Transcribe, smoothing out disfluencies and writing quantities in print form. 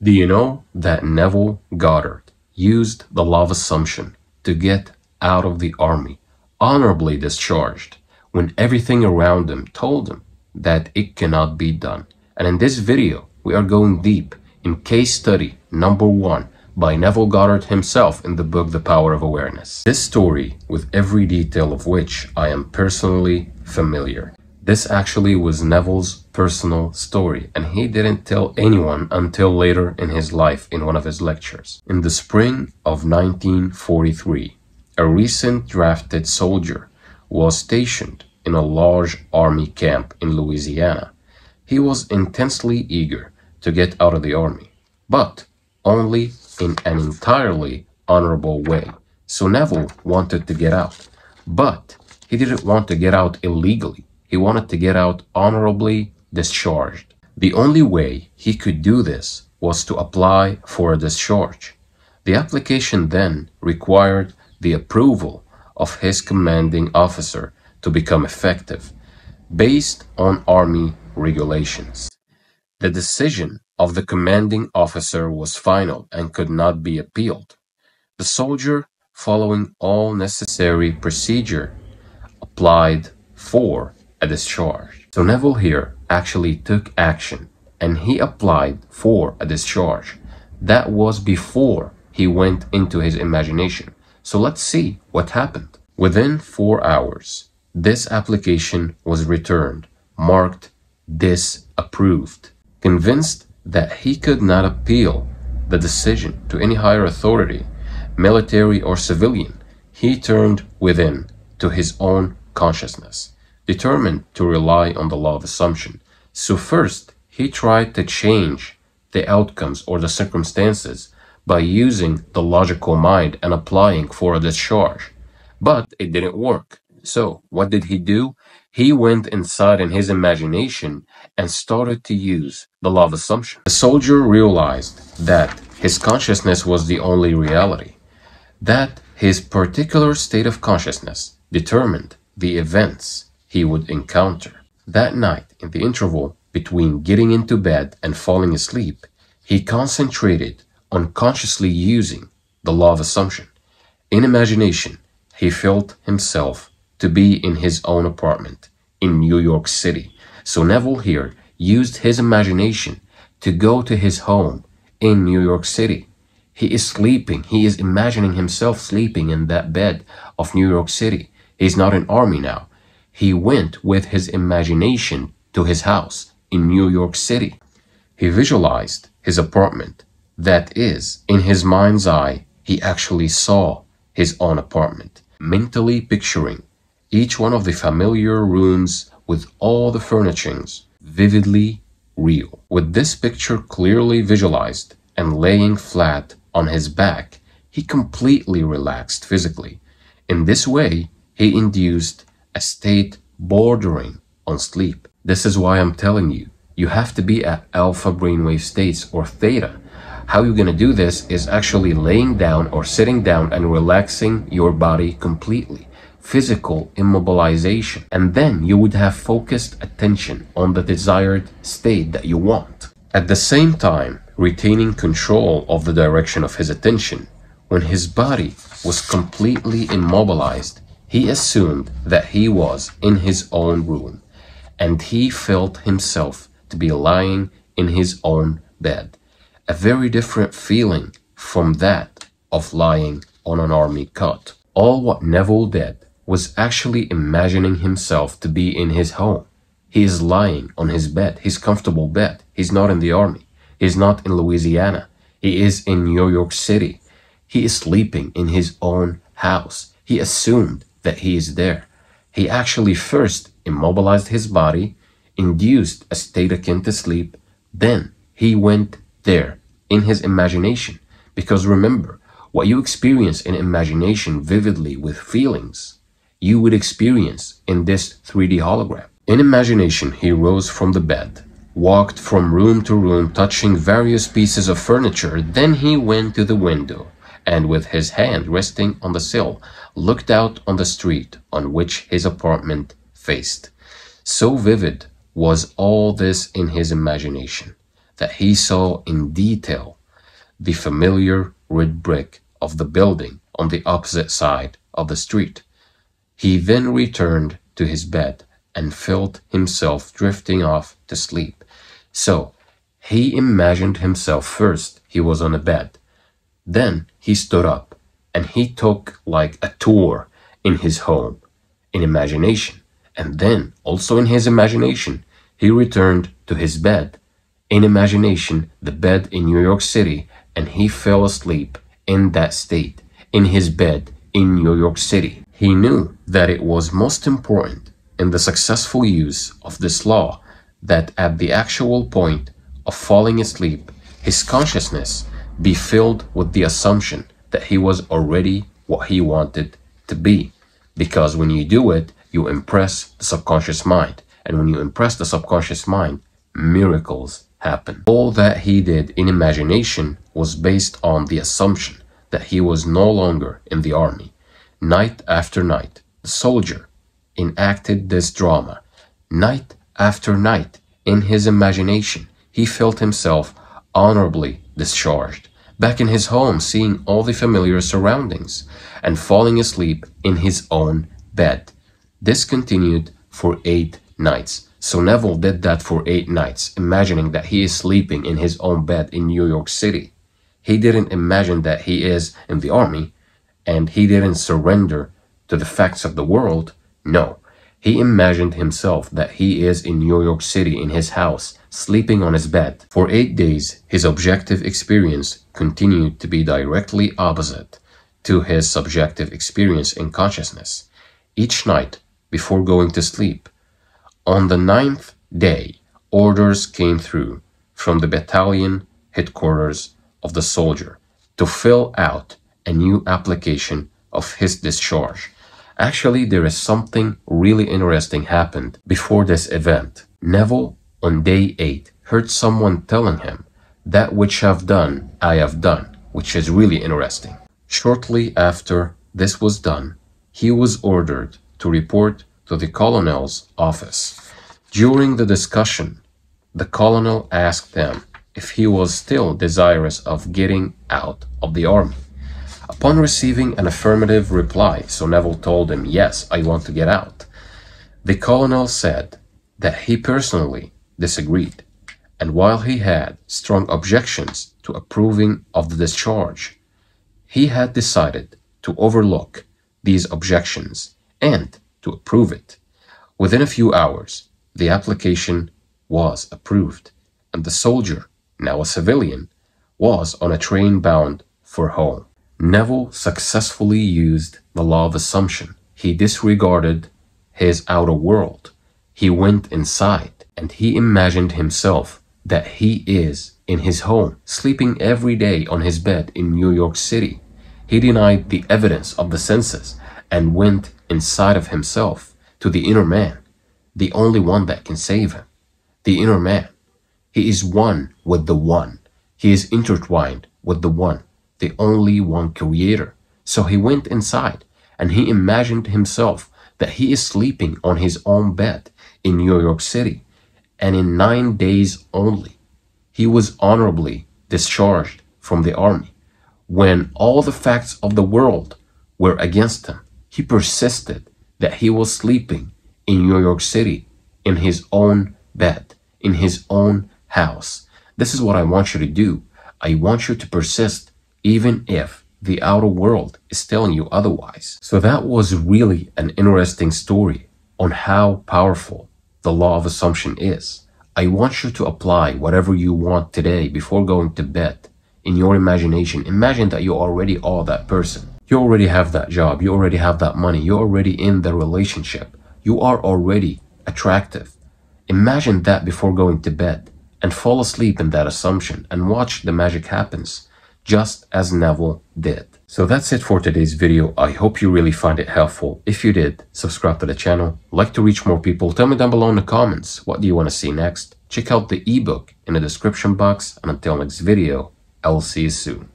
Do you know that Neville Goddard used the law of assumption to get out of the army honorably discharged when everything around him told him that it cannot be done? And in this video, we are going deep in case study number 1 by Neville Goddard himself in the book The Power of Awareness. This story, with every detail of which I am personally familiar. This actually was Neville's personal story, and he didn't tell anyone until later in his life in one of his lectures. In the spring of 1943, a recent drafted soldier was stationed in a large army camp in Louisiana. He was intensely eager to get out of the army, but only in an entirely honorable way. So Neville wanted to get out, but he didn't want to get out illegally. He wanted to get out honorably discharged. The only way he could do this was to apply for a discharge. The application then required the approval of his commanding officer to become effective, based on Army regulations. The decision of the commanding officer was final and could not be appealed. The soldier, following all necessary procedure, applied for a discharge. So Neville here actually took action and he applied for a discharge. That was before he went into his imagination. So let's see what happened. Within 4 hours, this application was returned, marked disapproved. Convinced that he could not appeal the decision to any higher authority, military or civilian, he turned within to his own consciousness, determined to rely on the law of assumption. So first, he tried to change the outcomes or the circumstances by using the logical mind and applying for a discharge. But it didn't work. So what did he do? He went inside in his imagination and started to use the law of assumption. The soldier realized that his consciousness was the only reality, that his particular state of consciousness determined the events he would encounter. That night, in the interval between getting into bed and falling asleep, he concentrated on consciously using the law of assumption. In imagination, he felt himself to be in his own apartment in New York City. So Neville here used his imagination to go to his home in New York City. He is sleeping. He is imagining himself sleeping in that bed of New York City. He's not in army now. He went with his imagination to his house in New York City. He visualized his apartment. That is, in his mind's eye, he actually saw his own apartment, mentally picturing each one of the familiar rooms with all the furnishings vividly real. With this picture clearly visualized and laying flat on his back, he completely relaxed physically. In this way, he induced a state bordering on sleep. This is why I'm telling you, you have to be at alpha brainwave states or theta. How you're going to do this is actually laying down or sitting down and relaxing your body completely. Physical immobilization. And then you would have focused attention on the desired state that you want. At the same time, retaining control of the direction of his attention. When his body was completely immobilized, he assumed that he was in his own room, and he felt himself to be lying in his own bed. A very different feeling from that of lying on an army cot. All what Neville did was actually imagining himself to be in his home. He is lying on his bed, his comfortable bed. He's not in the army. He's not in Louisiana. He is in New York City. He is sleeping in his own house. He assumed that he is there. He actually first immobilized his body, induced a state akin to sleep, then he went there in his imagination. Because remember, what you experience in imagination vividly with feelings, you would experience in this 3D hologram. In imagination, he rose from the bed, walked from room to room, touching various pieces of furniture. Then he went to the window and, with his hand resting on the sill, looked out on the street on which his apartment faced. So vivid was all this in his imagination that he saw in detail the familiar red brick of the building on the opposite side of the street. He then returned to his bed and felt himself drifting off to sleep. So he imagined himself first he was on a bed. Then he stood up and he took like a tour in his home in imagination. And then also in his imagination, he returned to his bed. In imagination, the bed in New York City, and he fell asleep in that state, in his bed in New York City. He knew that it was most important in the successful use of this law that at the actual point of falling asleep, his consciousness be filled with the assumption that he was already what he wanted to be. Because when you do it, you impress the subconscious mind. And when you impress the subconscious mind, miracles happen. All that he did in imagination was based on the assumption that he was no longer in the army. Night after night, the soldier enacted this drama. Night after night, in his imagination, he felt himself honorably discharged, back in his home, seeing all the familiar surroundings, and falling asleep in his own bed. This continued for 8 nights. So Neville did that for 8 nights, imagining that he is sleeping in his own bed in New York City. He didn't imagine that he is in the army, and he didn't surrender to the facts of the world. No, he imagined himself that he is in New York City in his house, sleeping on his bed. For 8 days, his objective experience continued to be directly opposite to his subjective experience in consciousness. Each night, before going to sleep, on the 9th day, orders came through from the battalion headquarters of the soldier to fill out a new application of his discharge. Actually, there is something really interesting happened before this event. Neville, on day 8, heard someone telling him, "That which I've done, I have done," which is really interesting. Shortly after this was done, he was ordered to report to the colonel's office. During the discussion, the colonel asked him if he was still desirous of getting out of the army. Upon receiving an affirmative reply, so Neville told him, "Yes, I want to get out." The colonel said that he personally disagreed, and while he had strong objections to approving of the discharge, he had decided to overlook these objections and to approve it. Within a few hours, the application was approved, and the soldier, now a civilian, was on a train bound for home. Neville successfully used the law of assumption. He disregarded his outer world. He went inside and he imagined himself that he is in his home, sleeping every day on his bed in New York City. He denied the evidence of the senses and went inside of himself to the inner man, the only one that can save him. The inner man. He is one with the one. He is intertwined with the one, the only one creator. So he went inside and he imagined himself that he is sleeping on his own bed in New York City. And in 9 days only, he was honorably discharged from the army. When all the facts of the world were against him, he persisted that he was sleeping in New York City in his own bed, in his own house. This is what I want you to do. I want you to persist even if the outer world is telling you otherwise. So that was really an interesting story on how powerful the law of assumption is. I want you to apply whatever you want today before going to bed. In your imagination, imagine that you already are that person. You already have that job. You already have that money. You're already in the relationship. You are already attractive. Imagine that before going to bed and fall asleep in that assumption and watch the magic happens, just as Neville did. So that's it for today's video. I hope you really find it helpful. If you did, subscribe to the channel. Like to reach more people, tell me down below in the comments, what do you want to see next? Check out the ebook in the description box, and until next video, I'll see you soon.